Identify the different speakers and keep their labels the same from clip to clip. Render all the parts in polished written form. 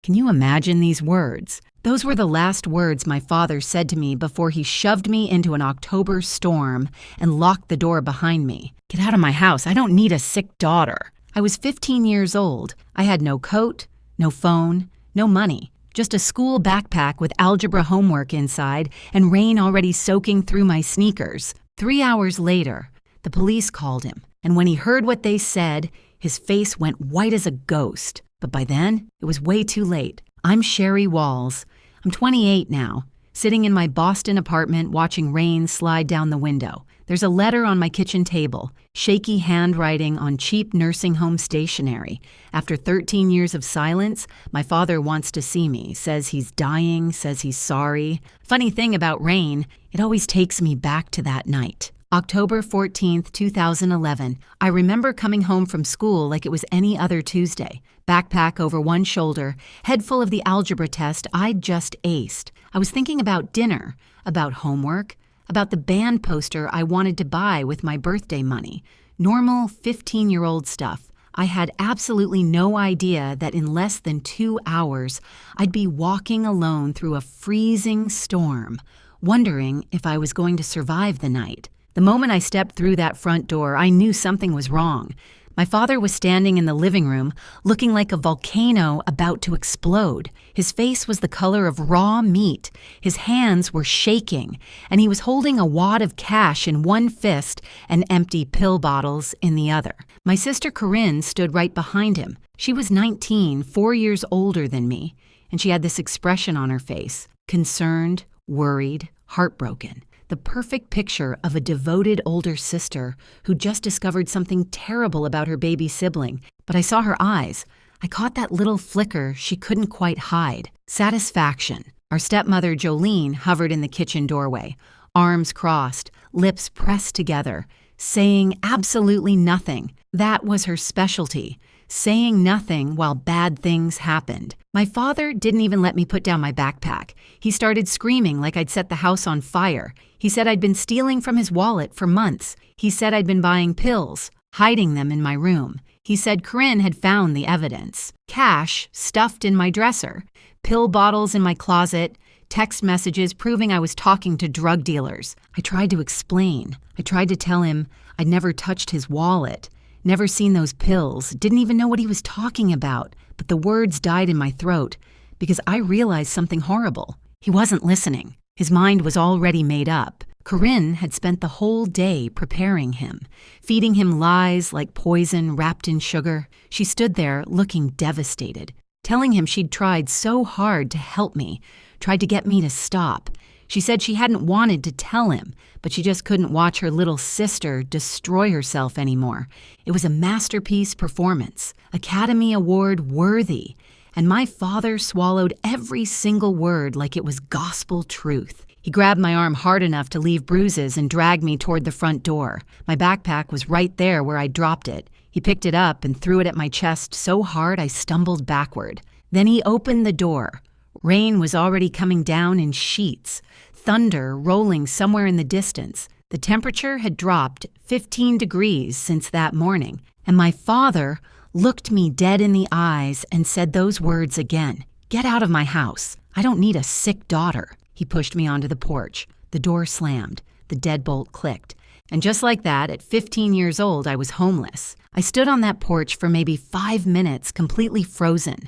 Speaker 1: Can you imagine these words? Those were the last words my father said to me before he shoved me into an October storm and locked the door behind me. Get out of my house. I don't need a sick daughter. I was 15 years old. I had no coat, no phone, no money. Just a school backpack with algebra homework inside and rain already soaking through my sneakers. 3 hours later, the police called him, and when he heard what they said, his face went white as a ghost. But by then, it was way too late. I'm Sherry Walls. I'm 28 now, sitting in my Boston apartment watching rain slide down the window. There's a letter on my kitchen table, shaky handwriting on cheap nursing home stationery. After 13 years of silence, my father wants to see me, says he's dying, says he's sorry. Funny thing about rain, it always takes me back to that night. October 14th, 2011. I remember coming home from school like it was any other Tuesday. Backpack over one shoulder, head full of the algebra test I'd just aced. I was thinking about dinner, about homework, about the band poster I wanted to buy with my birthday money. Normal 15-year-old stuff. I had absolutely no idea that in less than 2 hours, I'd be walking alone through a freezing storm, wondering if I was going to survive the night. The moment I stepped through that front door, I knew something was wrong. My father was standing in the living room, looking like a volcano about to explode. His face was the color of raw meat. His hands were shaking, and he was holding a wad of cash in one fist and empty pill bottles in the other. My sister Corinne stood right behind him. She was 19, 4 years older than me, and she had this expression on her face, concerned, worried, heartbroken. The perfect picture of a devoted older sister who just discovered something terrible about her baby sibling. But I saw her eyes. I caught that little flicker she couldn't quite hide. Satisfaction. Our stepmother Jolene hovered in the kitchen doorway, arms crossed, lips pressed together, saying absolutely nothing. That was her specialty. Saying nothing while bad things happened. My father didn't even let me put down my backpack. He started screaming like I'd set the house on fire. He said I'd been stealing from his wallet for months. He said I'd been buying pills, hiding them in my room. He said Corinne had found the evidence. Cash stuffed in my dresser, pill bottles in my closet, text messages proving I was talking to drug dealers. I tried to explain. I tried to tell him I'd never touched his wallet. Never seen those pills, didn't even know what he was talking about, but the words died in my throat because I realized something horrible. He wasn't listening. His mind was already made up. Corinne had spent the whole day preparing him, feeding him lies like poison wrapped in sugar. She stood there looking devastated, telling him she'd tried so hard to help me, tried to get me to stop. She said she hadn't wanted to tell him, but she just couldn't watch her little sister destroy herself anymore. It was a masterpiece performance, Academy Award worthy, and my father swallowed every single word like it was gospel truth. He grabbed my arm hard enough to leave bruises and dragged me toward the front door. My backpack was right there where I dropped it. He picked it up and threw it at my chest so hard I stumbled backward. Then he opened the door. Rain was already coming down in sheets, thunder rolling somewhere in the distance. The temperature had dropped 15 degrees since that morning, and my father looked me dead in the eyes and said those words again. "Get out of my house. I don't need a sick daughter." He pushed me onto the porch. The door slammed. The deadbolt clicked. And just like that, at 15 years old, I was homeless. I stood on that porch for maybe 5 minutes, completely frozen.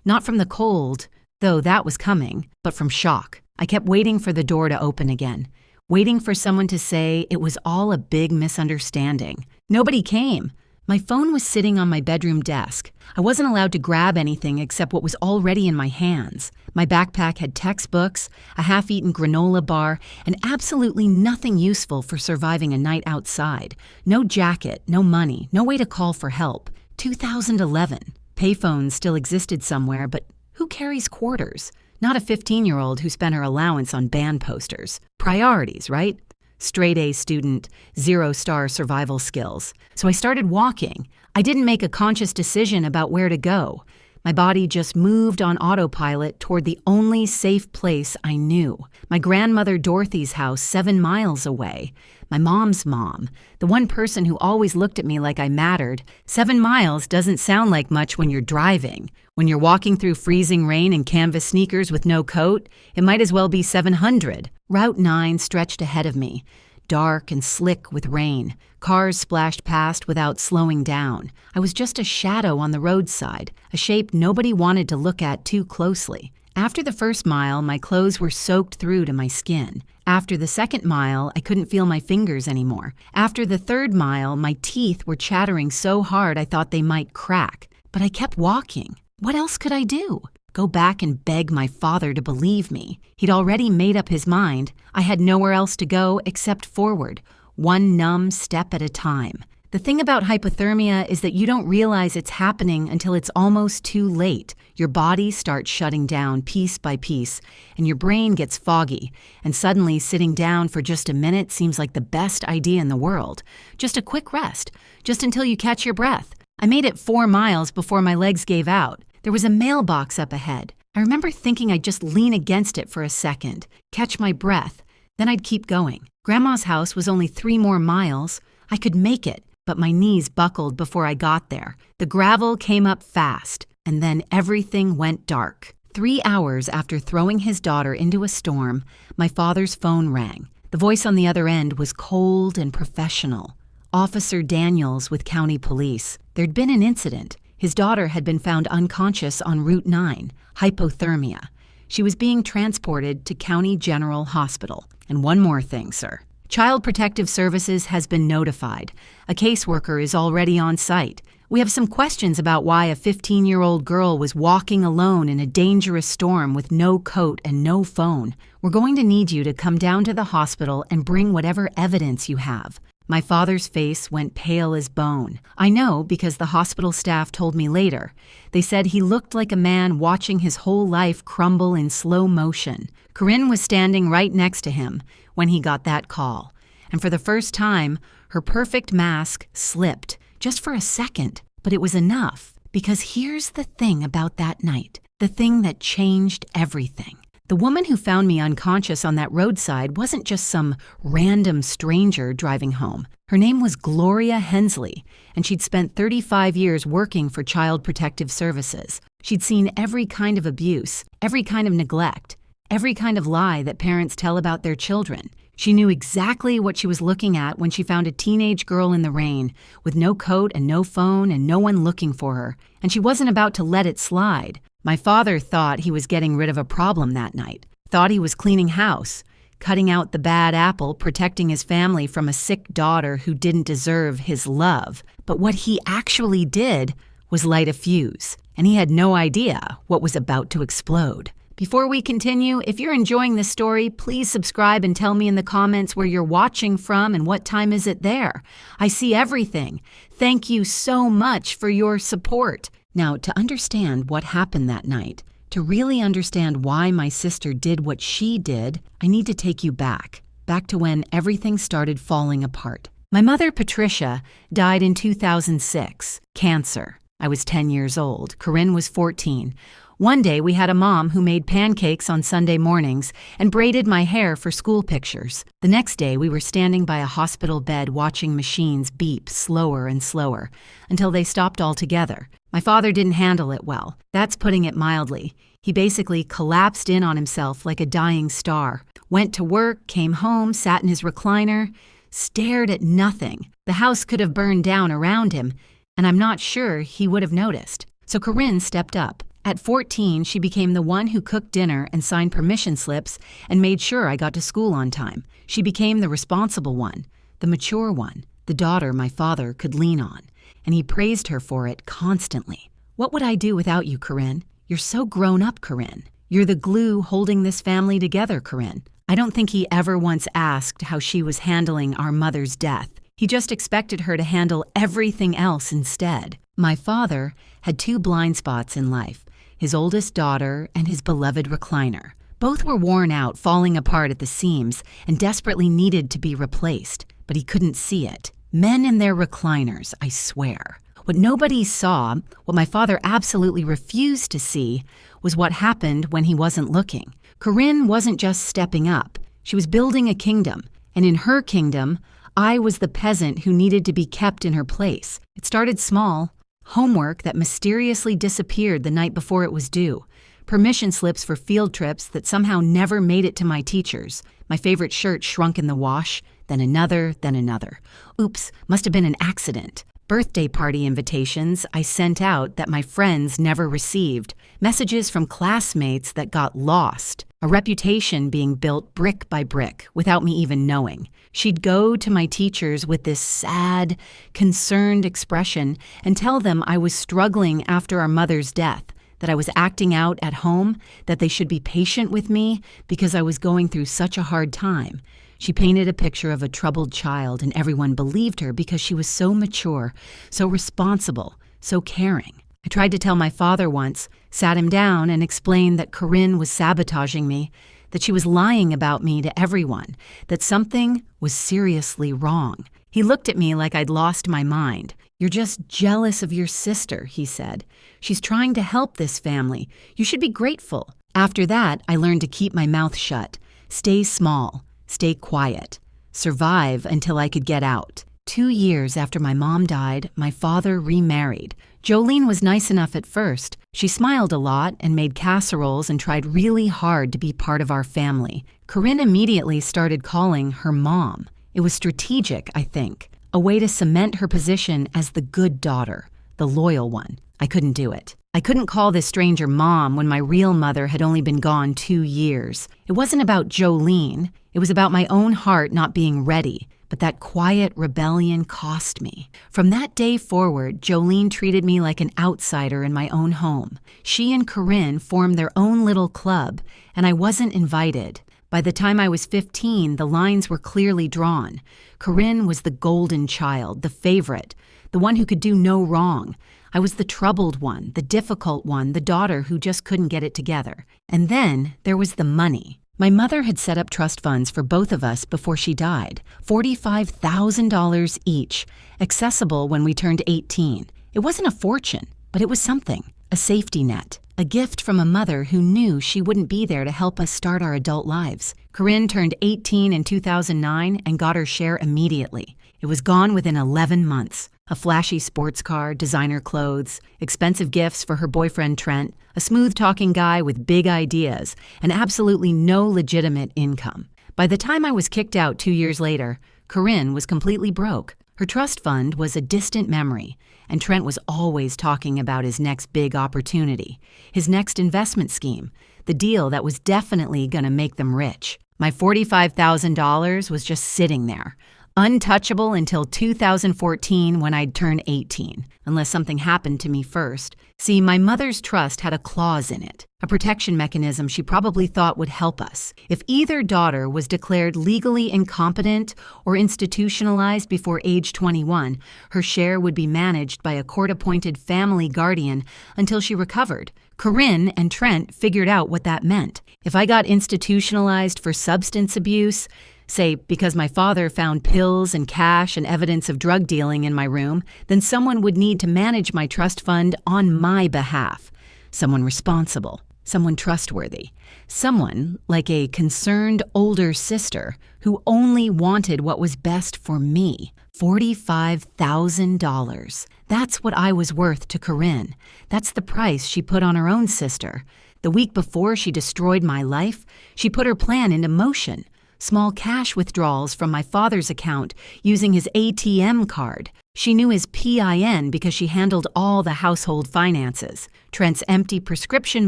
Speaker 1: Not from the cold, though that was coming, but from shock. I kept waiting for the door to open again, waiting for someone to say it was all a big misunderstanding. Nobody came. My phone was sitting on my bedroom desk. I wasn't allowed to grab anything except what was already in my hands. My backpack had textbooks, a half-eaten granola bar, and absolutely nothing useful for surviving a night outside. No jacket, no money, no way to call for help. 2011. Payphones still existed somewhere, but who carries quarters? Not a 15-year-old who spent her allowance on band posters. Priorities, right? Straight-A student, 0-star survival skills. So I started walking. I didn't make a conscious decision about where to go. My body just moved on autopilot toward the only safe place I knew. My grandmother Dorothy's house 7 miles away. My mom's mom, the one person who always looked at me like I mattered. 7 miles doesn't sound like much when you're driving. When you're walking through freezing rain in canvas sneakers with no coat, it might as well be 700. Route 9 stretched ahead of me, dark and slick with rain. Cars splashed past without slowing down. I was just a shadow on the roadside, a shape nobody wanted to look at too closely. After the first mile, my clothes were soaked through to my skin. After the second mile, I couldn't feel my fingers anymore. After the third mile, my teeth were chattering so hard I thought they might crack. But I kept walking. What else could I do? Go back and beg my father to believe me. He'd already made up his mind. I had nowhere else to go except forward, one numb step at a time. The thing about hypothermia is that you don't realize it's happening until it's almost too late. Your body starts shutting down piece by piece, and your brain gets foggy, and suddenly sitting down for just a minute seems like the best idea in the world. Just a quick rest, just until you catch your breath. I made it 4 miles before my legs gave out. There was a mailbox up ahead. I remember thinking I'd just lean against it for a second, catch my breath, then I'd keep going. Grandma's house was only 3 more miles. I could make it, but my knees buckled before I got there. The gravel came up fast, and then everything went dark. 3 hours after throwing his daughter into a storm, my father's phone rang. The voice on the other end was cold and professional. Officer Daniels with County Police. There'd been an incident. His daughter had been found unconscious on Route 9, hypothermia. She was being transported to County General Hospital. And one more thing, sir. Child Protective Services has been notified. A caseworker is already on site. We have some questions about why a 15-year-old girl was walking alone in a dangerous storm with no coat and no phone. We're going to need you to come down to the hospital and bring whatever evidence you have. My father's face went pale as bone. I know because the hospital staff told me later. They said he looked like a man watching his whole life crumble in slow motion. Corinne was standing right next to him when he got that call. And for the first time, her perfect mask slipped, just for a second. But it was enough, because here's the thing about that night, the thing that changed everything. The woman who found me unconscious on that roadside wasn't just some random stranger driving home. Her name was Gloria Hensley, and she'd spent 35 years working for Child Protective Services. She'd seen every kind of abuse, every kind of neglect, every kind of lie that parents tell about their children. She knew exactly what she was looking at when she found a teenage girl in the rain, with no coat and no phone and no one looking for her, and she wasn't about to let it slide. My father thought he was getting rid of a problem that night, thought he was cleaning house, cutting out the bad apple, protecting his family from a sick daughter who didn't deserve his love. But what he actually did was light a fuse, and he had no idea what was about to explode. Before we continue, if you're enjoying this story, please subscribe and tell me in the comments where you're watching from and what time is it there. I see everything. Thank you so much for your support. Now, to understand what happened that night, to really understand why my sister did what she did, I need to take you back to when everything started falling apart. My mother, Patricia, died in 2006, cancer. I was 10 years old. Corinne was 14. One day, we had a mom who made pancakes on Sunday mornings and braided my hair for school pictures. The next day, we were standing by a hospital bed watching machines beep slower and slower until they stopped altogether. My father didn't handle it well. That's putting it mildly. He basically collapsed in on himself like a dying star. Went to work, came home, sat in his recliner, stared at nothing. The house could have burned down around him, and I'm not sure he would have noticed. So Corinne stepped up. At 14, she became the one who cooked dinner and signed permission slips and made sure I got to school on time. She became the responsible one, the mature one, the daughter my father could lean on. And he praised her for it constantly. What would I do without you, Corinne? You're so grown up, Corinne. You're the glue holding this family together, Corinne. I don't think he ever once asked how she was handling our mother's death. He just expected her to handle everything else instead. My father had 2 blind spots in life, his oldest daughter and his beloved recliner. Both were worn out, falling apart at the seams, and desperately needed to be replaced, but he couldn't see it. Men and their recliners, I swear. What nobody saw, what my father absolutely refused to see, was what happened when he wasn't looking. Corinne wasn't just stepping up. She was building a kingdom, and in her kingdom, I was the peasant who needed to be kept in her place. It started small. Homework that mysteriously disappeared the night before it was due. Permission slips for field trips that somehow never made it to my teachers. My favorite shirt shrunk in the wash, then another, then another. Oops, must have been an accident. Birthday party invitations I sent out that my friends never received. Messages from classmates that got lost. A reputation being built brick by brick without me even knowing. She'd go to my teachers with this sad, concerned expression and tell them I was struggling after our mother's death, that I was acting out at home, that they should be patient with me because I was going through such a hard time. She painted a picture of a troubled child, and everyone believed her because she was so mature, so responsible, so caring. I tried to tell my father once, sat him down, and explained that Corinne was sabotaging me, that she was lying about me to everyone, that something was seriously wrong. He looked at me like I'd lost my mind. "You're just jealous of your sister," he said. "She's trying to help this family. You should be grateful." After that, I learned to keep my mouth shut, stay small, stay quiet, survive until I could get out. 2 years after my mom died, my father remarried. Jolene was nice enough at first. She smiled a lot and made casseroles and tried really hard to be part of our family. Corinne immediately started calling her mom. It was strategic, I think, a way to cement her position as the good daughter, the loyal one. I couldn't do it. I couldn't call this stranger mom when my real mother had only been gone 2 years. It wasn't about Jolene. It was about my own heart not being ready. But that quiet rebellion cost me. From that day forward, Jolene treated me like an outsider in my own home. She and Corinne formed their own little club, and I wasn't invited. By the time I was 15, the lines were clearly drawn. Corinne was the golden child, the favorite, the one who could do no wrong. I was the troubled one, the difficult one, the daughter who just couldn't get it together. And then there was the money. My mother had set up trust funds for both of us before she died, $45,000 each, accessible when we turned 18. It wasn't a fortune, but it was something, a safety net, a gift from a mother who knew she wouldn't be there to help us start our adult lives. Corinne turned 18 in 2009 and got her share immediately. It was gone within 11 months. A flashy sports car, designer clothes, expensive gifts for her boyfriend Trent, a smooth-talking guy with big ideas, and absolutely no legitimate income. By the time I was kicked out 2 years later, Corinne was completely broke. Her trust fund was a distant memory, and Trent was always talking about his next big opportunity, his next investment scheme, the deal that was definitely going to make them rich. My $45,000 was just sitting there, untouchable until 2014 when I'd turn 18, unless something happened to me first. See, my mother's trust had a clause in it, a protection mechanism she probably thought would help us. If either daughter was declared legally incompetent or institutionalized before age 21, her share would be managed by a court-appointed family guardian until she recovered. Corinne and Trent figured out what that meant. If I got institutionalized for substance abuse, say because my father found pills and cash and evidence of drug dealing in my room, then someone would need to manage my trust fund on my behalf. Someone responsible, someone trustworthy, someone like a concerned older sister who only wanted what was best for me. $45,000. That's what I was worth to Corinne. That's the price she put on her own sister. The week before she destroyed my life, she put her plan into motion. Small cash withdrawals from my father's account using his ATM card. She knew his PIN because she handled all the household finances. Trent's empty prescription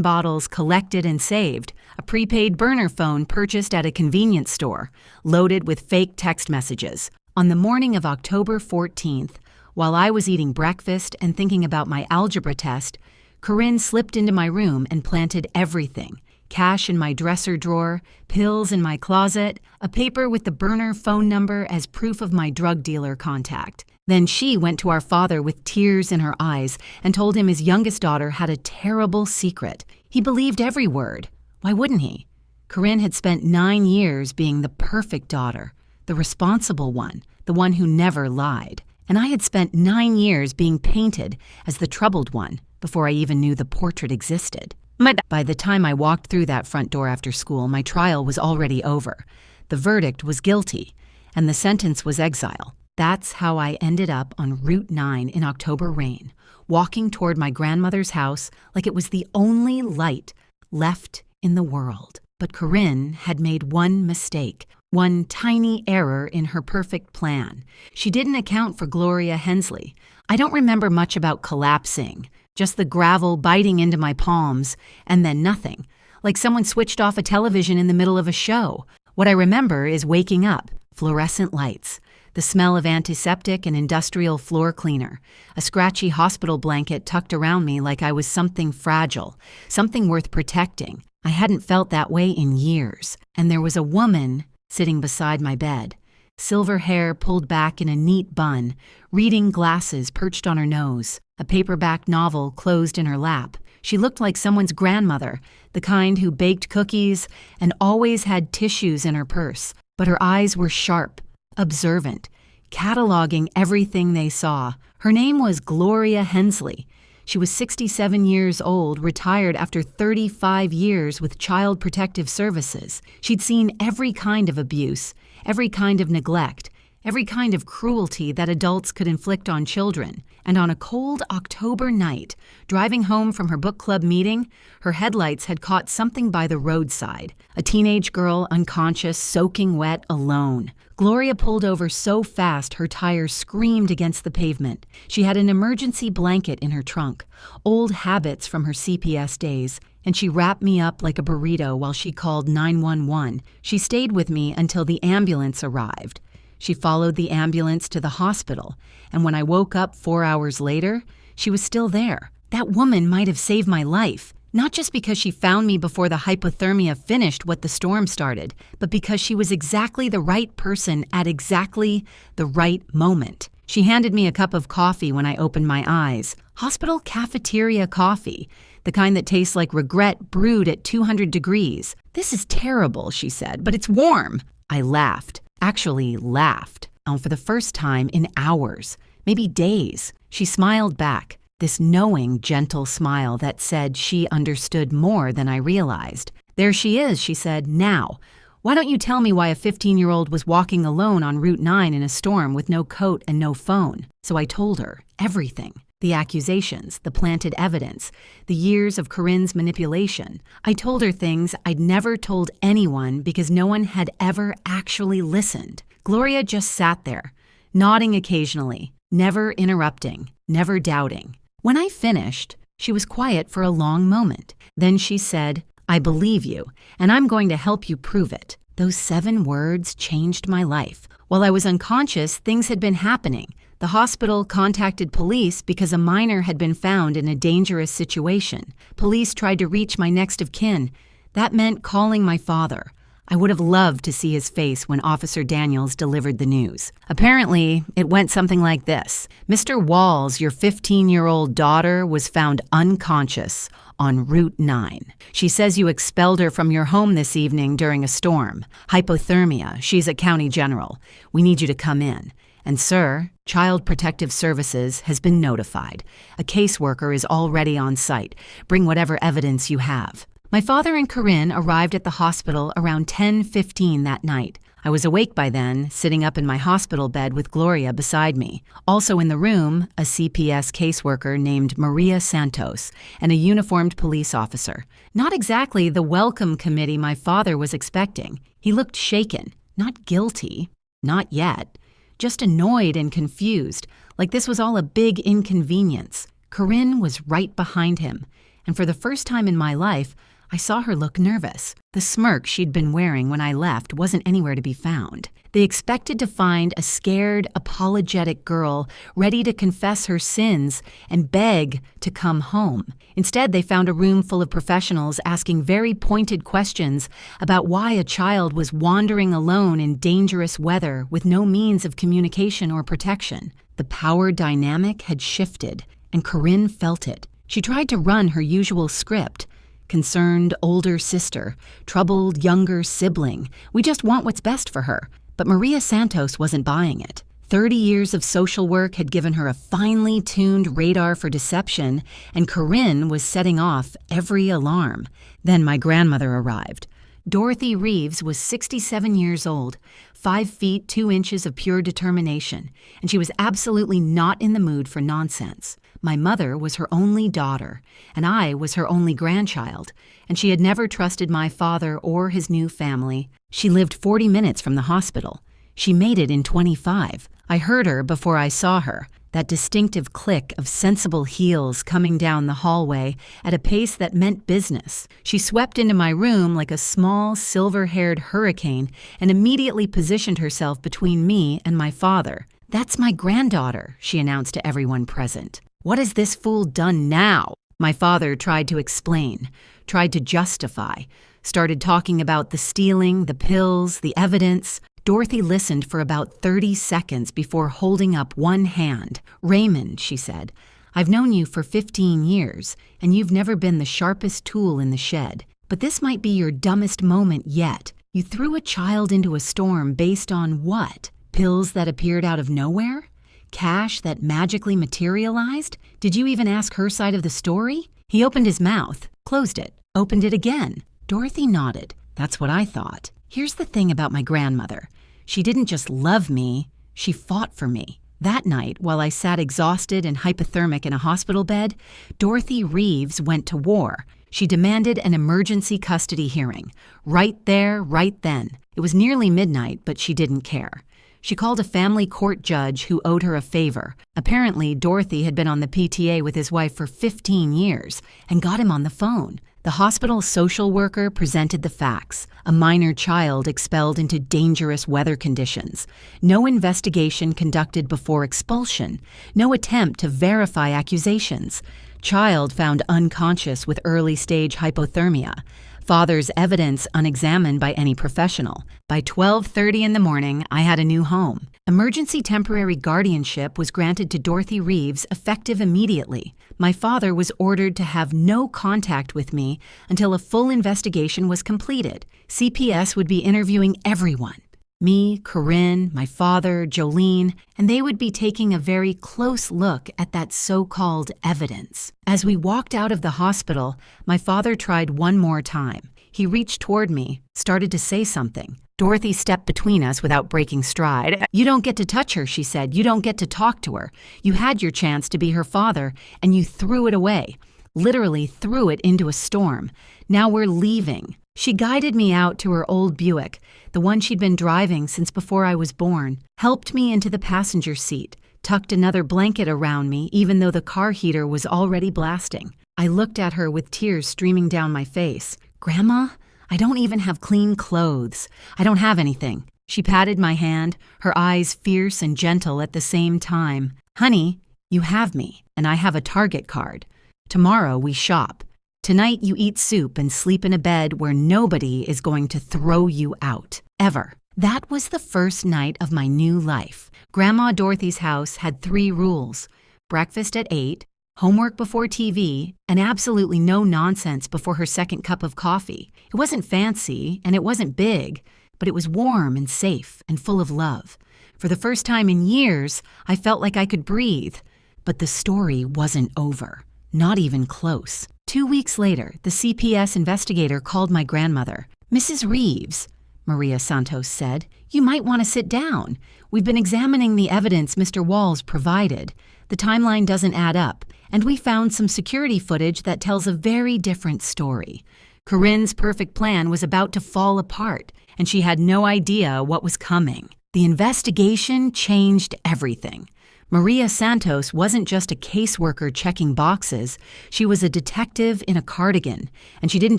Speaker 1: bottles collected and saved. A prepaid burner phone purchased at a convenience store, loaded with fake text messages. On the morning of October 14th, while I was eating breakfast and thinking about my algebra test, Corinne slipped into my room and planted everything. Cash in my dresser drawer, pills in my closet, a paper with the burner phone number as proof of my drug dealer contact. Then she went to our father with tears in her eyes and told him his youngest daughter had a terrible secret. He believed every word. Why wouldn't he? Corinne had spent 9 years being the perfect daughter, the responsible one, the one who never lied. And I had spent 9 years being painted as the troubled one before I even knew the portrait existed. But by the time I walked through that front door after school, my trial was already over. The verdict was guilty, and the sentence was exile. That's how I ended up on Route 9 in October rain, walking toward my grandmother's house like it was the only light left in the world. But Corinne had made one mistake, one tiny error in her perfect plan. She didn't account for Gloria Hensley. I don't remember much about collapsing, just the gravel biting into my palms, and then nothing, like someone switched off a television in the middle of a show. What I remember is waking up, fluorescent lights, the smell of antiseptic and industrial floor cleaner, a scratchy hospital blanket tucked around me like I was something fragile, something worth protecting. I hadn't felt that way in years, and there was a woman sitting beside my bed, silver hair pulled back in a neat bun, reading glasses perched on her nose, a paperback novel closed in her lap. She looked like someone's grandmother, the kind who baked cookies and always had tissues in her purse, but her eyes were sharp, observant, cataloging everything they saw. Her name was Gloria Hensley. She was 67 years old, retired after 35 years with Child Protective Services. She'd seen every kind of abuse, every kind of neglect, every kind of cruelty that adults could inflict on children. And on a cold October night, driving home from her book club meeting, her headlights had caught something by the roadside. A teenage girl unconscious, soaking wet, alone. Gloria pulled over so fast her tires screamed against the pavement. She had an emergency blanket in her trunk, old habits from her CPS days, and she wrapped me up like a burrito while she called 911. She stayed with me until the ambulance arrived. She followed the ambulance to the hospital, and when I woke up 4 hours later, she was still there. That woman might have saved my life, not just because she found me before the hypothermia finished what the storm started, but because she was exactly the right person at exactly the right moment. She handed me a cup of coffee when I opened my eyes. Hospital cafeteria coffee, the kind that tastes like regret brewed at 200 degrees. "This is terrible," she said, "but it's warm." I laughed. Actually laughed, for the first time in hours, maybe days. She smiled back, this knowing, gentle smile that said she understood more than I realized. "There she is," she said. "Now, why don't you tell me why a 15-year-old was walking alone on Route 9 in a storm with no coat and no phone?" So I told her everything. The accusations, the planted evidence, the years of Corinne's manipulation. I told her things I'd never told anyone because no one had ever actually listened. Gloria just sat there, nodding occasionally, never interrupting, never doubting. When I finished, she was quiet for a long moment. Then she said, "I believe you, and I'm going to help you prove it." Those 7 words changed my life. While I was unconscious, things had been happening. The hospital contacted police because a minor had been found in a dangerous situation. Police tried to reach my next of kin. That meant calling my father. I would have loved to see his face when Officer Daniels delivered the news. Apparently, it went something like this. "Mr. Walls, your 15-year-old daughter was found unconscious on Route 9. She says you expelled her from your home this evening during a storm. Hypothermia. She's at County General. We need you to come in. And sir, Child Protective Services has been notified. A caseworker is already on site. Bring whatever evidence you have." My father and Corinne arrived at the hospital around 10:15 that night. I was awake by then, sitting up in my hospital bed with Gloria beside me. Also in the room, a CPS caseworker named Maria Santos and a uniformed police officer. Not exactly the welcome committee my father was expecting. He looked shaken, not guilty, not yet. Just annoyed and confused, like this was all a big inconvenience. Corinne was right behind him, and for the first time in my life, I saw her look nervous. The smirk she'd been wearing when I left wasn't anywhere to be found. They expected to find a scared, apologetic girl ready to confess her sins and beg to come home. Instead, they found a room full of professionals asking very pointed questions about why a child was wandering alone in dangerous weather with no means of communication or protection. The power dynamic had shifted, and Corinne felt it. She tried to run her usual script. Concerned older sister, troubled younger sibling. We just want what's best for her. But Maria Santos wasn't buying it. 30 years of social work had given her a finely tuned radar for deception, and Corinne was setting off every alarm. Then my grandmother arrived. Dorothy Reeves was 67 years old, 5 feet 2 inches of pure determination, and she was absolutely not in the mood for nonsense. My mother was her only daughter, and I was her only grandchild, and she had never trusted my father or his new family. She lived 40 minutes from the hospital. She made it in 25. I heard her before I saw her, that distinctive click of sensible heels coming down the hallway at a pace that meant business. She swept into my room like a small, silver-haired hurricane and immediately positioned herself between me and my father. "That's my granddaughter," she announced to everyone present. "What has this fool done now?" My father tried to explain, tried to justify, started talking about the stealing, the pills, the evidence. Dorothy listened for about 30 seconds before holding up one hand. "Raymond," she said, "I've known you for 15 years, and you've never been the sharpest tool in the shed. But this might be your dumbest moment yet. You threw a child into a storm based on what? Pills that appeared out of nowhere? Cash that magically materialized? Did you even ask her side of the story?" He opened his mouth, closed it, opened it again. Dorothy nodded. "That's what I thought. Here's the thing about my grandmother. She didn't just love me, she fought for me. That night, while I sat exhausted and hypothermic in a hospital bed, Dorothy Reeves went to war. She demanded an emergency custody hearing. Right there, right then. It was nearly midnight, but she didn't care. She called a family court judge who owed her a favor. Apparently, Dorothy had been on the PTA with his wife for 15 years and got him on the phone. The hospital social worker presented the facts. A minor child expelled into dangerous weather conditions. No investigation conducted before expulsion. No attempt to verify accusations. Child found unconscious with early-stage hypothermia. Father's evidence unexamined by any professional. By 12:30 in the morning, I had a new home. Emergency temporary guardianship was granted to Dorothy Reeves effective immediately. My father was ordered to have no contact with me until a full investigation was completed. CPS would be interviewing everyone. Me, Corinne, my father, Jolene, and they would be taking a very close look at that so-called evidence. As we walked out of the hospital, my father tried one more time. He reached toward me, started to say something. Dorothy stepped between us without breaking stride. "You don't get to touch her," she said. "You don't get to talk to her. You had your chance to be her father, and you threw it away. Literally threw it into a storm. Now we're leaving." She guided me out to her old Buick, the one she'd been driving since before I was born, helped me into the passenger seat, tucked another blanket around me even though the car heater was already blasting. I looked at her with tears streaming down my face. "Grandma, I don't even have clean clothes. I don't have anything." She patted my hand, her eyes fierce and gentle at the same time. "Honey, you have me, and I have a Target card. Tomorrow we shop. Tonight you eat soup and sleep in a bed where nobody is going to throw you out. Ever." That was the first night of my new life. Grandma Dorothy's house had 3 rules. Breakfast at 8, homework before TV, and absolutely no nonsense before her second cup of coffee. It wasn't fancy, and it wasn't big, but it was warm and safe and full of love. For the first time in years, I felt like I could breathe. But the story wasn't over. Not even close. 2 weeks later, the CPS investigator called my grandmother. "Mrs. Reeves," Maria Santos said, "you might want to sit down. We've been examining the evidence Mr. Walls provided. The timeline doesn't add up, and we found some security footage that tells a very different story. Corinne's perfect plan was about to fall apart, and she had no idea what was coming. The investigation changed everything. Maria Santos wasn't just a caseworker checking boxes. She was a detective in a cardigan, and she didn't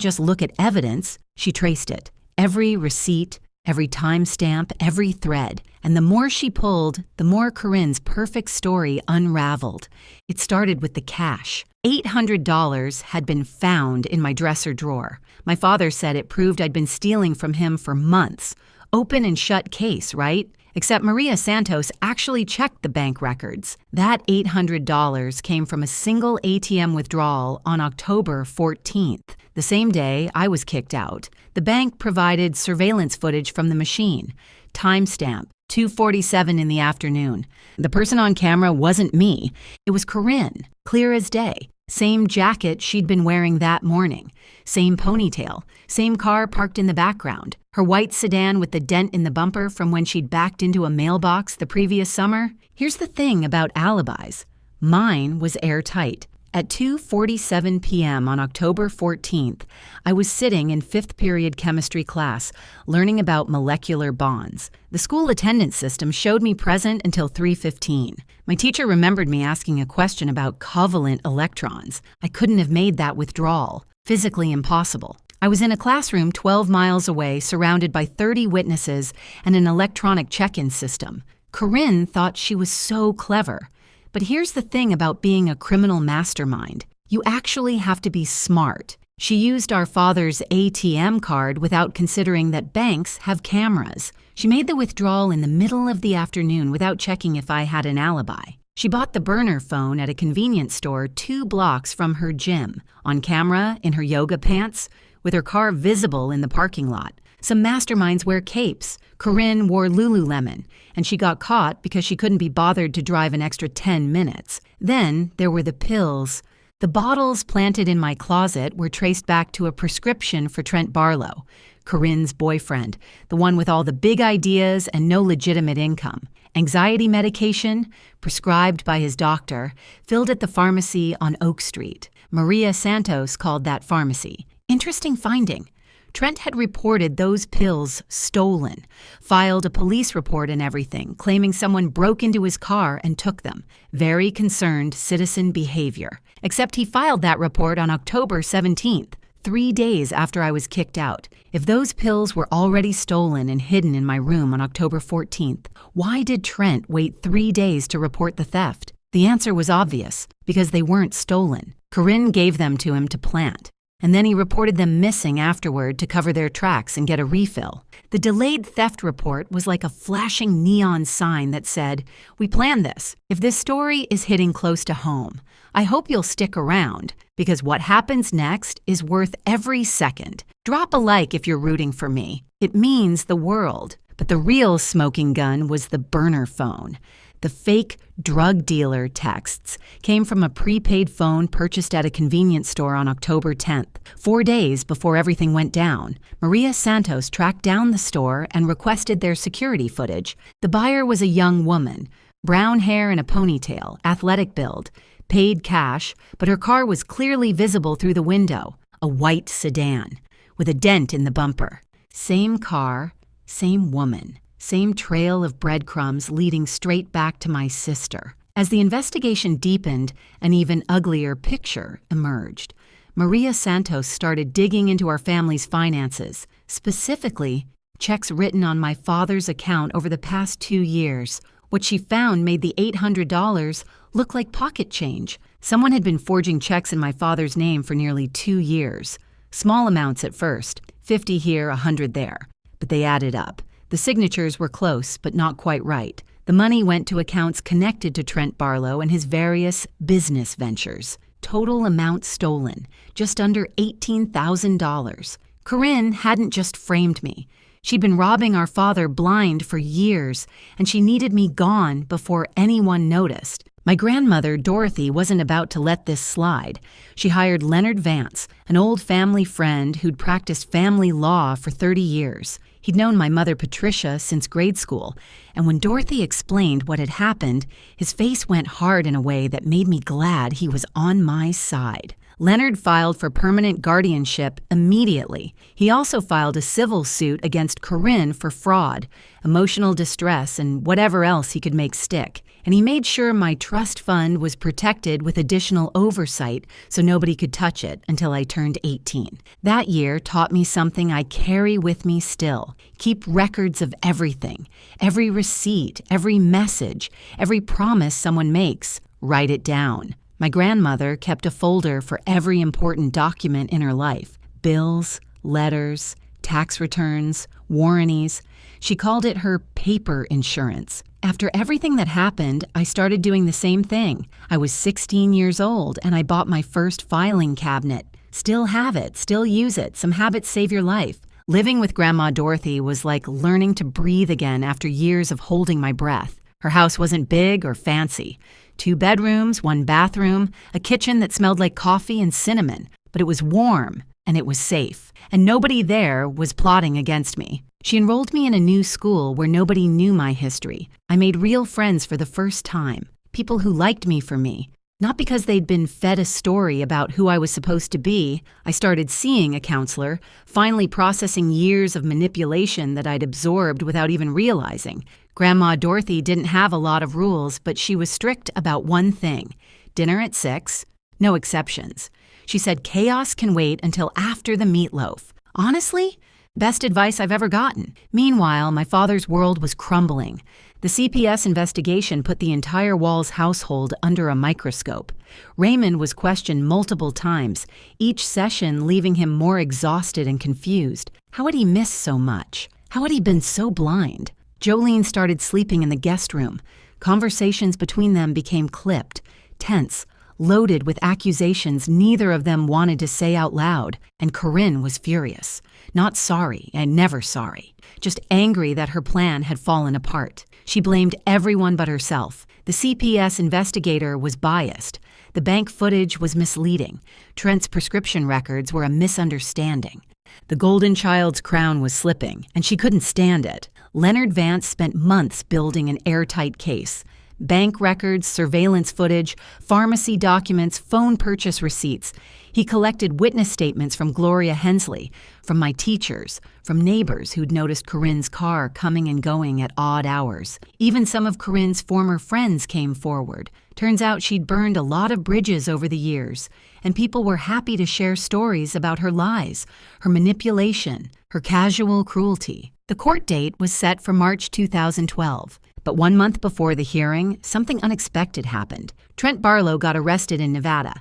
Speaker 1: just look at evidence, she traced it. Every receipt, every timestamp, every thread. And the more she pulled, the more Corinne's perfect story unraveled. It started with the cash. $800 had been found in my dresser drawer. My father said it proved I'd been stealing from him for months. Open and shut case, right? Except Maria Santos actually checked the bank records. That $800 came from a single ATM withdrawal on October 14th. The same day I was kicked out. The bank provided surveillance footage from the machine. Timestamp, 2:47 in the afternoon. The person on camera wasn't me. It was Corinne, clear as day. Same jacket she'd been wearing that morning. Same ponytail. Same car parked in the background. Her white sedan with the dent in the bumper from when she'd backed into a mailbox the previous summer. Here's the thing about alibis. Mine was airtight. At 2:47 p.m. on October 14th, I was sitting in fifth period chemistry class, learning about molecular bonds. The school attendance system showed me present until 3:15. My teacher remembered me asking a question about covalent electrons. I couldn't have made that withdrawal. Physically impossible. I was in a classroom 12 miles away, surrounded by 30 witnesses and an electronic check-in system. Corinne thought she was so clever. But here's the thing about being a criminal mastermind. You actually have to be smart. She used our father's ATM card without considering that banks have cameras. She made the withdrawal in the middle of the afternoon without checking if I had an alibi. She bought the burner phone at a convenience store 2 blocks from her gym, on camera in her yoga pants, with her car visible in the parking lot. Some masterminds wear capes. Corinne wore Lululemon, and she got caught because she couldn't be bothered to drive an extra 10 minutes. Then there were the pills. The bottles planted in my closet were traced back to a prescription for Trent Barlow, Corinne's boyfriend, the one with all the big ideas and no legitimate income. Anxiety medication, prescribed by his doctor, filled at the pharmacy on Oak Street. Maria Santos called that pharmacy. Interesting finding. Trent had reported those pills stolen, filed a police report and everything, claiming someone broke into his car and took them. Very concerned citizen behavior. Except he filed that report on October 17th, 3 days after I was kicked out. If those pills were already stolen and hidden in my room on October 14th, why did Trent wait 3 days to report the theft? The answer was obvious, because they weren't stolen. Corinne gave them to him to plant. And then he reported them missing afterward to cover their tracks and get a refill. The delayed theft report was like a flashing neon sign that said, "We planned this. If this story is hitting close to home, I hope you'll stick around, because what happens next is worth every second. Drop a like if you're rooting for me. It means the world." But the real smoking gun was the burner phone. The fake drug dealer texts came from a prepaid phone purchased at a convenience store on October 10th, 4 days before everything went down. Maria Santos tracked down the store and requested their security footage. The buyer was a young woman, brown hair and a ponytail, athletic build, paid cash, but her car was clearly visible through the window, a white sedan, with a dent in the bumper. Same car, same woman. Same trail of breadcrumbs leading straight back to my sister. As the investigation deepened, an even uglier picture emerged. Maria Santos started digging into our family's finances, specifically checks written on my father's account over the past 2 years. What she found made the $800 look like pocket change. Someone had been forging checks in my father's name for nearly 2 years. Small amounts at first, 50 here, 100 there, but they added up. The signatures were close, but not quite right. The money went to accounts connected to Trent Barlow and his various business ventures. Total amount stolen, just under $18,000. Corinne hadn't just framed me. She'd been robbing our father blind for years, and she needed me gone before anyone noticed. My grandmother, Dorothy, wasn't about to let this slide. She hired Leonard Vance, an old family friend who'd practiced family law for 30 years. He'd known my mother, Patricia, since grade school, and when Dorothy explained what had happened, his face went hard in a way that made me glad he was on my side. Leonard filed for permanent guardianship immediately. He also filed a civil suit against Corinne for fraud, emotional distress, and whatever else he could make stick. And he made sure my trust fund was protected with additional oversight so nobody could touch it until I turned 18. That year taught me something I carry with me still. Keep records of everything, every receipt, every message, every promise someone makes. Write it down. My grandmother kept a folder for every important document in her life. Bills, letters, tax returns, warranties. She called it her paper insurance. After everything that happened, I started doing the same thing. I was 16 years old and I bought my first filing cabinet. Still have it, still use it. Some habits save your life. Living with Grandma Dorothy was like learning to breathe again after years of holding my breath. Her house wasn't big or fancy. 2 bedrooms, 1 bathroom, a kitchen that smelled like coffee and cinnamon. But it was warm, and it was safe. And nobody there was plotting against me. She enrolled me in a new school where nobody knew my history. I made real friends for the first time. People who liked me for me. Not because they'd been fed a story about who I was supposed to be. I started seeing a counselor, finally processing years of manipulation that I'd absorbed without even realizing. Grandma Dorothy didn't have a lot of rules, but she was strict about one thing. Dinner at 6, no exceptions. She said chaos can wait until after the meatloaf. Honestly, best advice I've ever gotten. Meanwhile, my father's world was crumbling. The CPS investigation put the entire Walls household under a microscope. Raymond was questioned multiple times, each session leaving him more exhausted and confused. How had he missed so much? How had he been so blind? Jolene started sleeping in the guest room. Conversations between them became clipped, tense, loaded with accusations neither of them wanted to say out loud, and Corinne was furious. Not sorry, and never sorry. Just angry that her plan had fallen apart. She blamed everyone but herself. The CPS investigator was biased. The bank footage was misleading. Trent's prescription records were a misunderstanding. The golden child's crown was slipping, and she couldn't stand it. Leonard Vance spent months building an airtight case. Bank records, surveillance footage, pharmacy documents, phone purchase receipts. He collected witness statements from Gloria Hensley, from my teachers, from neighbors who'd noticed Corinne's car coming and going at odd hours. Even some of Corinne's former friends came forward. Turns out she'd burned a lot of bridges over the years, and people were happy to share stories about her lies, her manipulation, her casual cruelty. The court date was set for March 2012. But 1 month before the hearing, something unexpected happened. Trent Barlow got arrested in Nevada.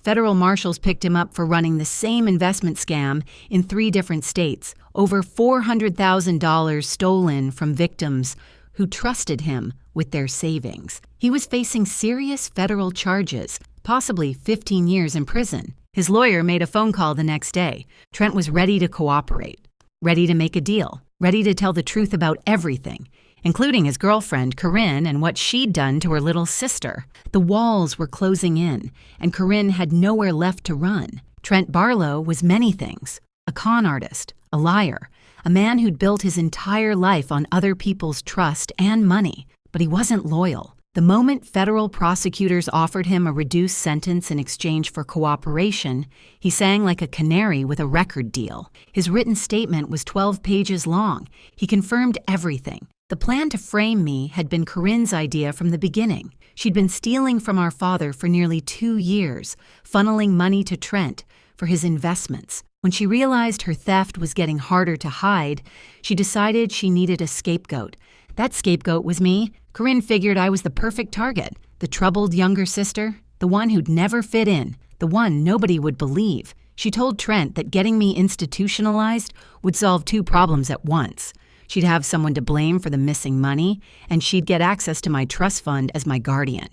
Speaker 1: Federal marshals picked him up for running the same investment scam in 3 different states. Over $400,000 stolen from victims who trusted him with their savings. He was facing serious federal charges, possibly 15 years in prison. His lawyer made a phone call the next day. Trent was ready to cooperate, ready to make a deal, ready to tell the truth about everything, including his girlfriend, Corinne, and what she'd done to her little sister. The walls were closing in, and Corinne had nowhere left to run. Trent Barlow was many things: a con artist, a liar, a man who'd built his entire life on other people's trust and money. But he wasn't loyal. The moment federal prosecutors offered him a reduced sentence in exchange for cooperation, he sang like a canary with a record deal. His written statement was 12 pages long. He confirmed everything. The plan to frame me had been Corinne's idea from the beginning. She'd been stealing from our father for nearly 2 years, funneling money to Trent for his investments. When she realized her theft was getting harder to hide, she decided she needed a scapegoat. That scapegoat was me. Corinne figured I was the perfect target, the troubled younger sister, the one who'd never fit in, the one nobody would believe. She told Trent that getting me institutionalized would solve 2 problems at once. She'd have someone to blame for the missing money, and she'd get access to my trust fund as my guardian.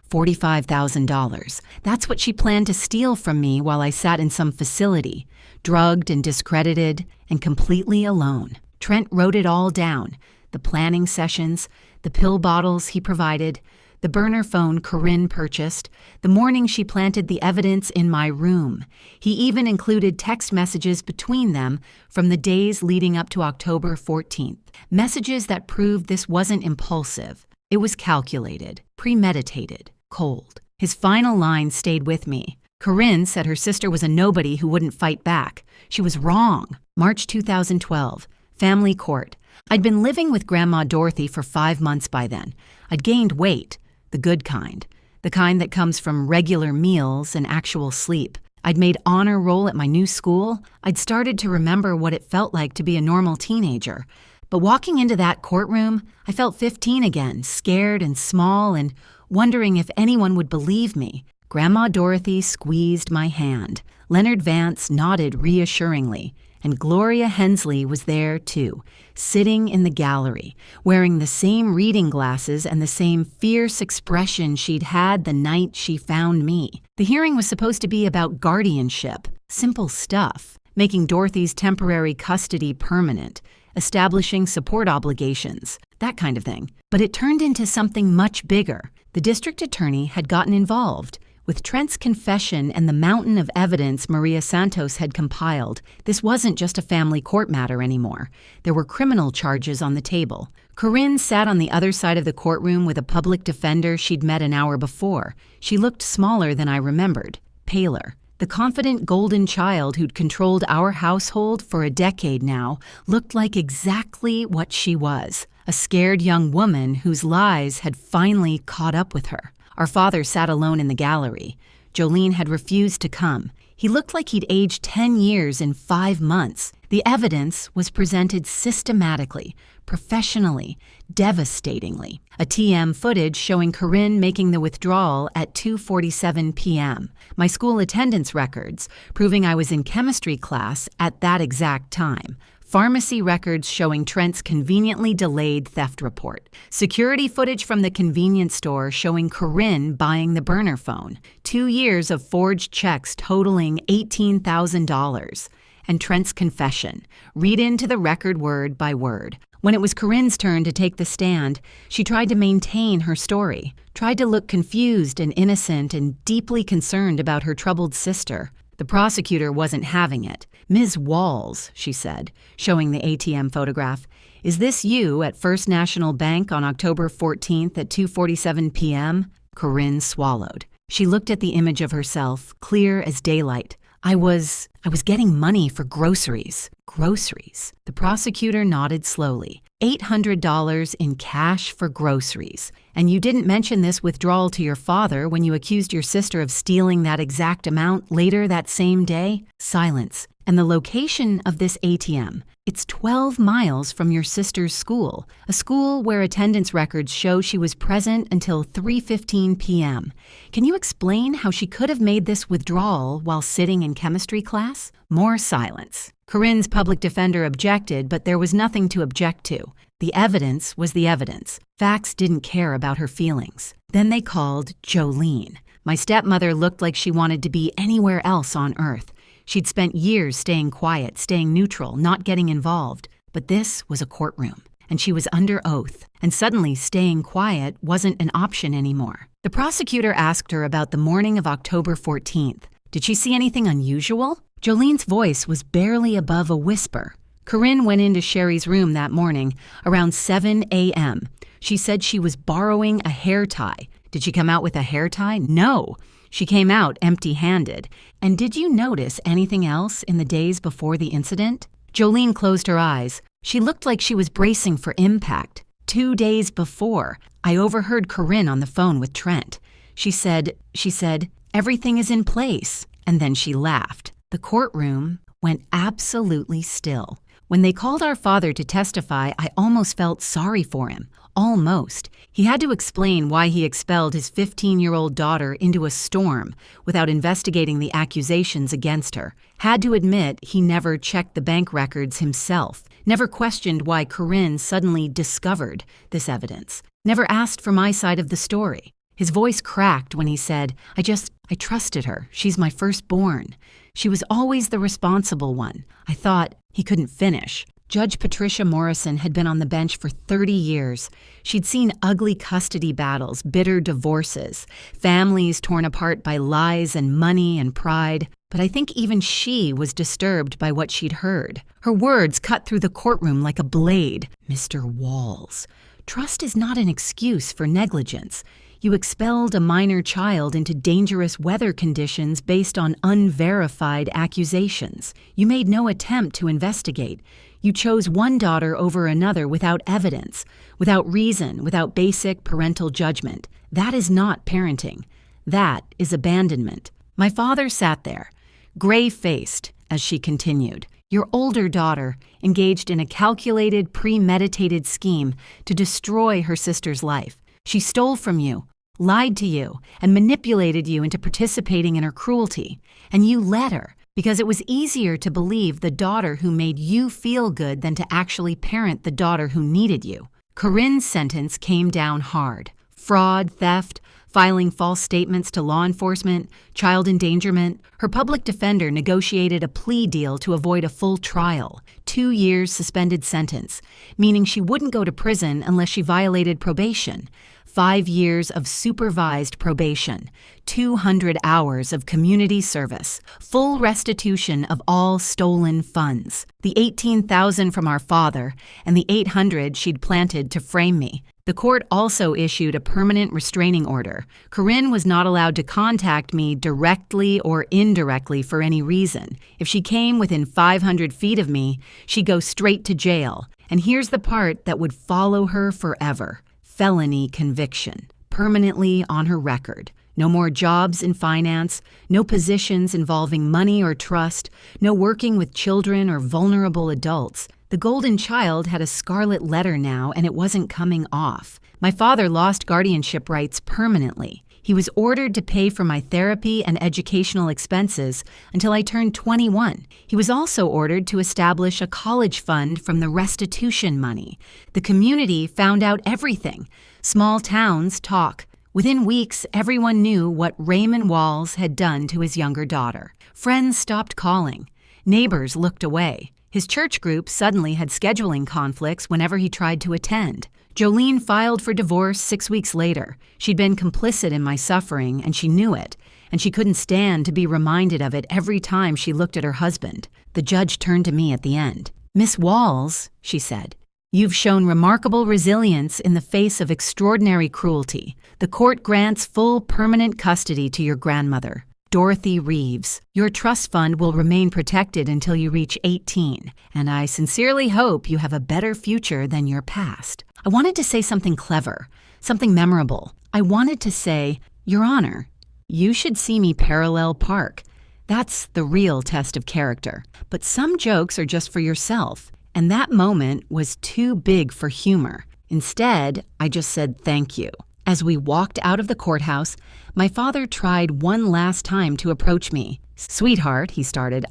Speaker 1: $45,000. That's what she planned to steal from me while I sat in some facility, drugged and discredited and completely alone. Trent wrote it all down: the planning sessions, the pill bottles he provided, the burner phone Corinne purchased, the morning she planted the evidence in my room. He even included text messages between them from the days leading up to October 14th. Messages that proved this wasn't impulsive. It was calculated, premeditated, cold. His final line stayed with me. Corinne said her sister was a nobody who wouldn't fight back. She was wrong. March 2012. Family court. I'd been living with Grandma Dorothy for 5 months by then. I'd gained weight. The good kind. The kind that comes from regular meals and actual sleep. I'd made honor roll at my new school. I'd started to remember what it felt like to be a normal teenager. But walking into that courtroom, I felt 15 again, scared and small and wondering if anyone would believe me. Grandma Dorothy squeezed my hand. Leonard Vance nodded reassuringly. And Gloria Hensley was there too, sitting in the gallery, wearing the same reading glasses and the same fierce expression she'd had the night she found me. The hearing was supposed to be about guardianship, simple stuff. making Dorothy's temporary custody permanent, establishing support obligations, that kind of thing. But it turned into something much bigger. The district attorney had gotten involved. With Trent's confession and the mountain of evidence Maria Santos had compiled, this wasn't just a family court matter anymore. There were criminal charges on the table. Corinne sat on the other side of the courtroom with a public defender she'd met an hour before. She looked smaller than I remembered, paler. The confident golden child who'd controlled our household for a decade now looked like exactly what she was, a scared young woman whose lies had finally caught up with her. Our father sat alone in the gallery. Jolene had refused to come. He looked like he'd aged 10 years in 5 months. The evidence was presented systematically, professionally, devastatingly. A TM footage showing Corinne making the withdrawal at 2:47 p.m. My school attendance records proving I was in chemistry class at that exact time. Pharmacy records showing Trent's conveniently delayed theft report. Security footage from the convenience store showing Corinne buying the burner phone. 2 years of forged checks totaling $18,000. And Trent's confession. Read into the record word by word. When it was Corinne's turn to take the stand, she tried to maintain her story, tried to look confused and innocent and deeply concerned about her troubled sister. The prosecutor wasn't having it. "Ms. Walls," she said, showing the ATM photograph, "is this you at First National Bank on October 14th at 2:47 p.m.? Corinne swallowed. She looked at the image of herself, clear as daylight. I was getting money for groceries." Groceries. The prosecutor nodded slowly. $800 in cash for groceries. And you didn't mention this withdrawal to your father when you accused your sister of stealing that exact amount later that same day? Silence. And the location of this ATM. It's 12 miles from your sister's school, a school where attendance records show she was present until 3:15 p.m. Can you explain how she could have made this withdrawal while sitting in chemistry class? More silence. Corinne's public defender objected, but there was nothing to object to. The evidence was the evidence. Facts didn't care about her feelings. Then they called Jolene. My stepmother looked like she wanted to be anywhere else on earth. She'd spent years staying quiet, staying neutral, not getting involved. But this was a courtroom, and she was under oath. And suddenly, staying quiet wasn't an option anymore. The prosecutor asked her about the morning of October 14th. Did she see anything unusual? Jolene's voice was barely above a whisper. Corinne went into Sherry's room that morning around 7 a.m. She said she was borrowing a hair tie. Did she come out with a hair tie? No. She came out empty-handed. And did you notice anything else in the days before the incident? Jolene closed her eyes. She looked like she was bracing for impact. 2 days before, I overheard Corinne on the phone with Trent. She said, "Everything is in place." And then she laughed. The courtroom went absolutely still. When they called our father to testify, I almost felt sorry for him. Almost. He had to explain why he expelled his 15-year-old daughter into a storm without investigating the accusations against her. Had to admit he never checked the bank records himself. Never questioned why Corinne suddenly discovered this evidence. Never asked for my side of the story. His voice cracked when he said, I trusted her. She's my firstborn. She was always the responsible one. I thought he couldn't finish. Judge Patricia Morrison had been on the bench for 30 years. She'd seen ugly custody battles, bitter divorces, families torn apart by lies and money and pride. But I think even she was disturbed by what she'd heard. Her words cut through the courtroom like a blade. Mr. Walls, trust is not an excuse for negligence. You expelled a minor child into dangerous weather conditions based on unverified accusations. You made no attempt to investigate. You chose one daughter over another without evidence, without reason, without basic parental judgment. That is not parenting. That is abandonment. My father sat there, gray-faced, as she continued. Your older daughter engaged in a calculated, premeditated scheme to destroy her sister's life. She stole from you, lied to you, and manipulated you into participating in her cruelty. And you let her, because it was easier to believe the daughter who made you feel good than to actually parent the daughter who needed you. Corinne's sentence came down hard. Fraud, theft, filing false statements to law enforcement, child endangerment. Her public defender negotiated a plea deal to avoid a full trial, 2 years suspended sentence, meaning she wouldn't go to prison unless she violated probation. 5 years of supervised probation, 200 hours of community service, full restitution of all stolen funds, the $18,000 from our father, and the $800 she'd planted to frame me. The court also issued a permanent restraining order. Corinne was not allowed to contact me directly or indirectly for any reason. If she came within 500 feet of me, she'd go straight to jail. And here's the part that would follow her forever. Felony conviction, permanently on her record. No more jobs in finance, no positions involving money or trust, no working with children or vulnerable adults. The golden child had a scarlet letter now, and it wasn't coming off. My father lost guardianship rights permanently. He was ordered to pay for my therapy and educational expenses until I turned 21. He was also ordered to establish a college fund from the restitution money. The community found out everything. Small towns talk. Within weeks, everyone knew what Raymond Walls had done to his younger daughter. Friends stopped calling. Neighbors looked away. His church group suddenly had scheduling conflicts whenever he tried to attend. Jolene filed for divorce 6 weeks later. She'd been complicit in my suffering, and she knew it, and she couldn't stand to be reminded of it every time she looked at her husband. The judge turned to me at the end. "Miss Walls," she said, "you've shown remarkable resilience in the face of extraordinary cruelty. The court grants full permanent custody to your grandmother, Dorothy Reeves. Your trust fund will remain protected until you reach 18, and I sincerely hope you have a better future than your past." I wanted to say something clever, something memorable. I wanted to say, "Your Honor, you should see me parallel park. That's the real test of character. But some jokes are just for yourself." And that moment was too big for humor. Instead, I just said thank you. As we walked out of the courthouse, my father tried one last time to approach me. "Sweetheart," he started,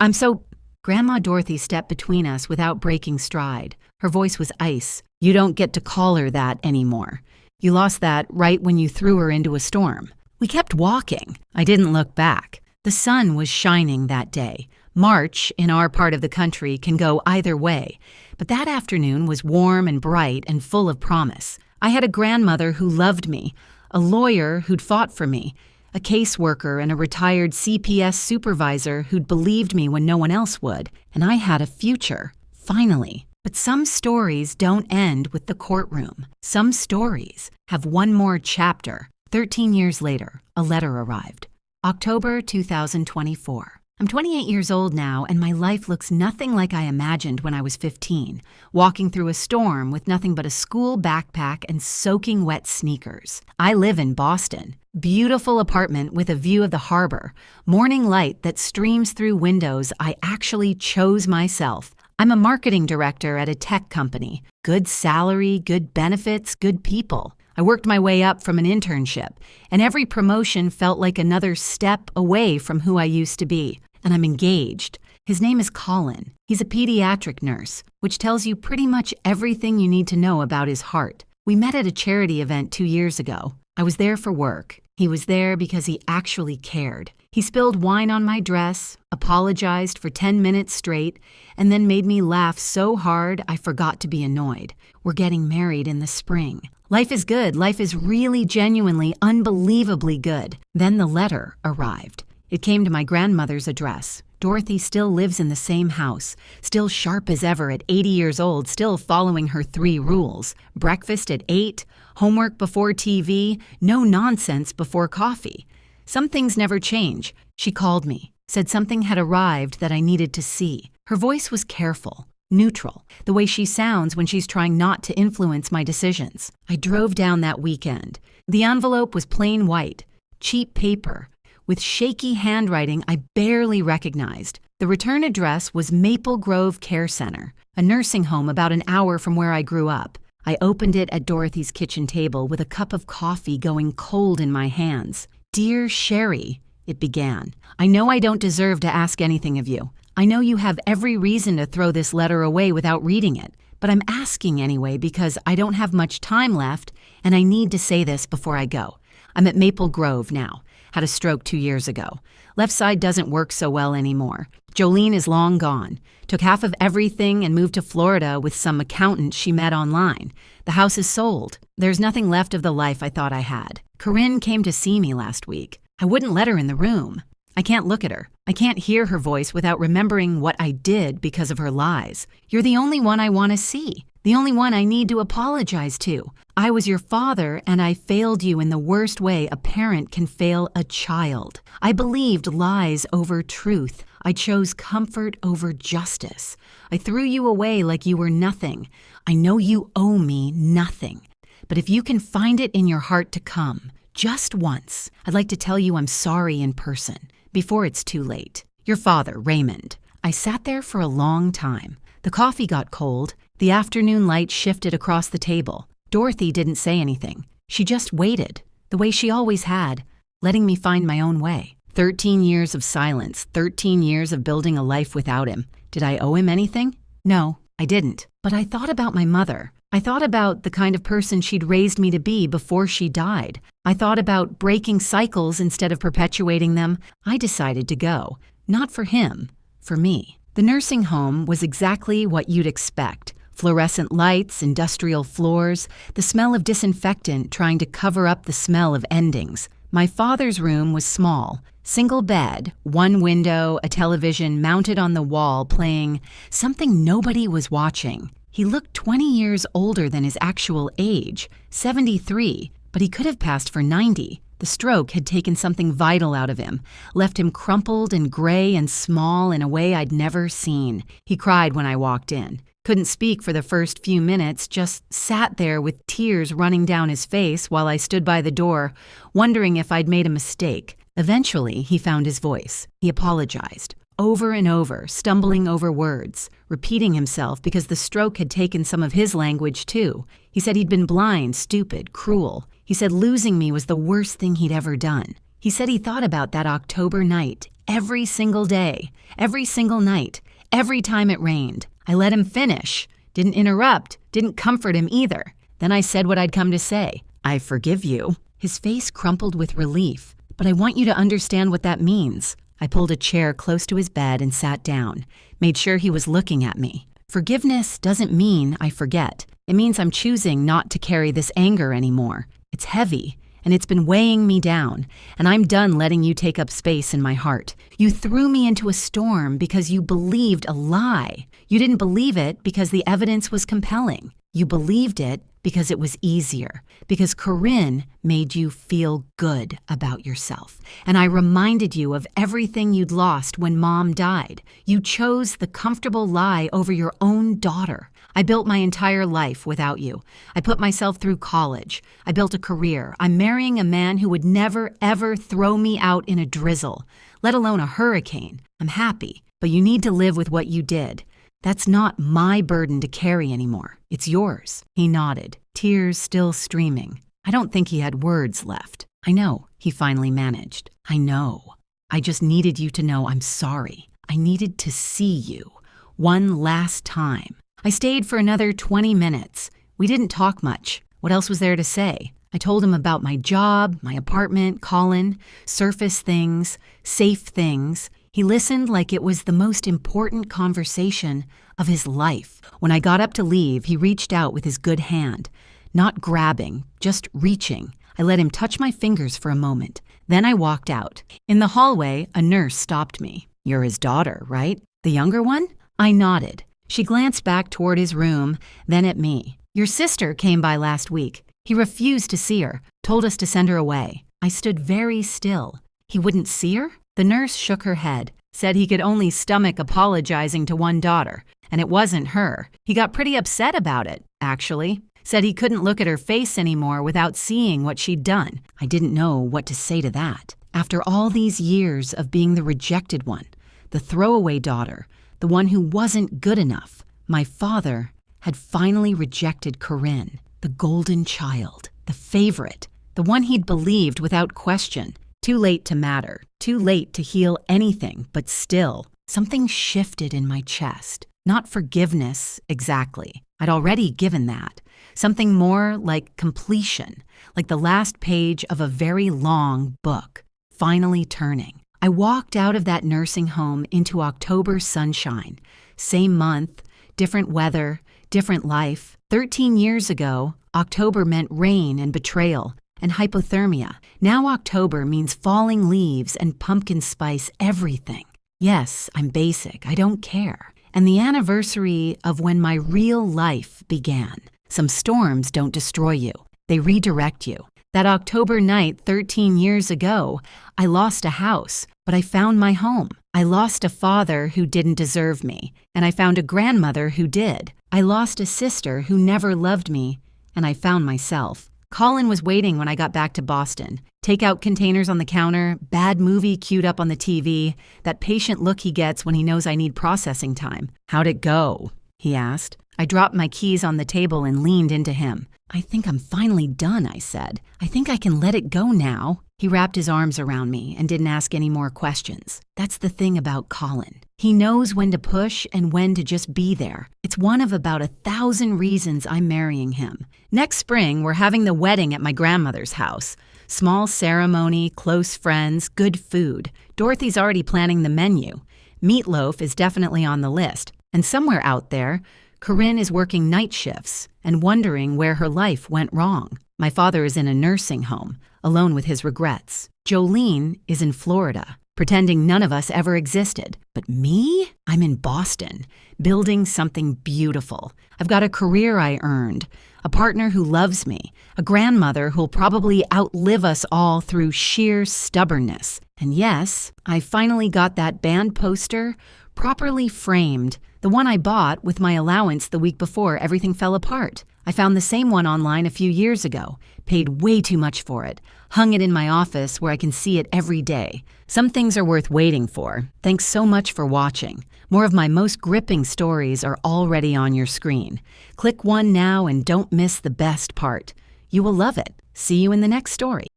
Speaker 1: Grandma Dorothy stepped between us without breaking stride. Her voice was ice. "You don't get to call her that anymore. You lost that right when you threw her into a storm." We kept walking. I didn't look back. The sun was shining that day. March, in our part of the country, can go either way. But that afternoon was warm and bright and full of promise. I had a grandmother who loved me, a lawyer who'd fought for me, a caseworker and a retired CPS supervisor who'd believed me when no one else would. And I had a future, finally. But some stories don't end with the courtroom. Some stories have one more chapter. 13 years later, a letter arrived. October 2024. I'm 28 years old now, and my life looks nothing like I imagined when I was 15, walking through a storm with nothing but a school backpack and soaking wet sneakers. I live in Boston. Beautiful apartment with a view of the harbor, morning light that streams through windows I actually chose myself. I'm a marketing director at a tech company. Good salary, good benefits, good people. I worked my way up from an internship, and every promotion felt like another step away from who I used to be. And I'm engaged. His name is Colin. He's a pediatric nurse, which tells you pretty much everything you need to know about his heart. We met at a charity event 2 years ago. I was there for work. He was there because he actually cared. He spilled wine on my dress, apologized for 10 minutes straight, and then made me laugh so hard I forgot to be annoyed. We're getting married in the spring. Life is good. Life is really genuinely, unbelievably good. Then the letter arrived. It came to my grandmother's address. Dorothy still lives in the same house, still sharp as ever at 80 years old, still following her 3 rules. Breakfast at 8, homework before TV, no nonsense before coffee. Some things never change. She called me, said something had arrived that I needed to see. Her voice was careful, neutral, the way she sounds when she's trying not to influence my decisions. I drove down that weekend. The envelope was plain white, cheap paper, with shaky handwriting I barely recognized. The return address was Maple Grove Care Center, a nursing home about an hour from where I grew up. I opened it at Dorothy's kitchen table with a cup of coffee going cold in my hands. "Dear Sherry," it began, "I know I don't deserve to ask anything of you. I know you have every reason to throw this letter away without reading it, but I'm asking anyway because I don't have much time left and I need to say this before I go. I'm at Maple Grove now. Had a stroke 2 years ago. Left side doesn't work so well anymore. Jolene is long gone. Took half of everything and moved to Florida with some accountant she met online. The house is sold. There's nothing left of the life I thought I had. Corinne came to see me last week. I wouldn't let her in the room. I can't look at her. I can't hear her voice without remembering what I did because of her lies. You're the only one I want to see. The only one I need to apologize to. I was your father, and I failed you in the worst way a parent can fail a child. I believed lies over truth. I chose comfort over justice. I threw you away like you were nothing. I know you owe me nothing. But if you can find it in your heart to come, just once, I'd like to tell you I'm sorry in person, before it's too late. Your father, Raymond. I sat there for a long time. The coffee got cold. The afternoon light shifted across the table. Dorothy didn't say anything. She just waited, the way she always had, letting me find my own way. 13 years of silence, 13 years of building a life without him. Did I owe him anything? No, I didn't. But I thought about my mother. I thought about the kind of person she'd raised me to be before she died. I thought about breaking cycles instead of perpetuating them. I decided to go. Not for him, for me. The nursing home was exactly what you'd expect. Fluorescent lights, industrial floors, the smell of disinfectant trying to cover up the smell of endings. My father's room was small, single bed, one window, a television mounted on the wall playing something nobody was watching. He looked 20 years older than his actual age, 73, but he could have passed for 90. The stroke had taken something vital out of him, left him crumpled and gray and small in a way I'd never seen. He cried when I walked in. Couldn't speak for the first few minutes, just sat there with tears running down his face while I stood by the door, wondering if I'd made a mistake. Eventually, he found his voice. He apologized. Over and over, stumbling over words, repeating himself because the stroke had taken some of his language too. He said he'd been blind, stupid, cruel. He said losing me was the worst thing he'd ever done. He said he thought about that October night, every single day, every single night, every time it rained. I let him finish, didn't interrupt, didn't comfort him either. Then I said what I'd come to say. I forgive you. His face crumpled with relief. But I want you to understand what that means. I pulled a chair close to his bed and sat down, made sure he was looking at me. Forgiveness doesn't mean I forget. It means I'm choosing not to carry this anger anymore. It's heavy, and it's been weighing me down, and I'm done letting you take up space in my heart. You threw me into a storm because you believed a lie. You didn't believe it because the evidence was compelling. You believed it because it was easier, because Corinne made you feel good about yourself. And I reminded you of everything you'd lost when Mom died. You chose the comfortable lie over your own daughter. I built my entire life without you. I put myself through college. I built a career. I'm marrying a man who would never, ever throw me out in a drizzle, let alone a hurricane. I'm happy, but you need to live with what you did. That's not my burden to carry anymore. It's yours. He nodded, tears still streaming. I don't think he had words left. I know, he finally managed. I know. I just needed you to know I'm sorry. I needed to see you. One last time. I stayed for another 20 minutes. We didn't talk much. What else was there to say? I told him about my job, my apartment, Colin, surface things, safe things. He listened like it was the most important conversation of his life. When I got up to leave, he reached out with his good hand. Not grabbing, just reaching. I let him touch my fingers for a moment. Then I walked out. In the hallway, a nurse stopped me. You're his daughter, right? The younger one? I nodded. She glanced back toward his room, then at me. Your sister came by last week. He refused to see her, told us to send her away. I stood very still. He wouldn't see her? The nurse shook her head, said he could only stomach apologizing to one daughter, and it wasn't her. He got pretty upset about it, actually. Said he couldn't look at her face anymore without seeing what she'd done. I didn't know what to say to that. After all these years of being the rejected one, the throwaway daughter, the one who wasn't good enough, my father had finally rejected Corinne, the golden child, the favorite, the one he'd believed without question. Too late to matter, too late to heal anything, but still, something shifted in my chest. Not forgiveness, exactly. I'd already given that. something more like completion, like the last page of a very long book, finally turning. I walked out of that nursing home into October sunshine. Same month, different weather, different life. 13 years ago, October meant rain and betrayal and hypothermia. Now October means falling leaves and pumpkin spice everything. Yes, I'm basic. I don't care. And the anniversary of when my real life began. Some storms don't destroy you. They redirect you. That October night 13 years ago, I lost a house, but I found my home. I lost a father who didn't deserve me, and I found a grandmother who did. I lost a sister who never loved me, and I found myself. Colin was waiting when I got back to Boston. Takeout containers on the counter, bad movie queued up on the TV, that patient look he gets when he knows I need processing time. "How'd it go?" he asked. I dropped my keys on the table and leaned into him. "I think I'm finally done," I said. "I think I can let it go now." He wrapped his arms around me and didn't ask any more questions. That's the thing about Colin. He knows when to push and when to just be there. It's one of about 1,000 reasons I'm marrying him. Next spring, we're having the wedding at my grandmother's house. Small ceremony, close friends, good food. Dorothy's already planning the menu. Meatloaf is definitely on the list. And somewhere out there, Corinne is working night shifts and wondering where her life went wrong. My father is in a nursing home, alone with his regrets. Jolene is in Florida, pretending none of us ever existed. But me? I'm in Boston, building something beautiful. I've got a career I earned, a partner who loves me, a grandmother who'll probably outlive us all through sheer stubbornness. And yes, I finally got that band poster properly framed, the one I bought with my allowance the week before everything fell apart. I found the same one online a few years ago, paid way too much for it, hung it in my office where I can see it every day. Some things are worth waiting for. Thanks so much for watching. More of my most gripping stories are already on your screen. Click one now and don't miss the best part. You will love it. See you in the next story.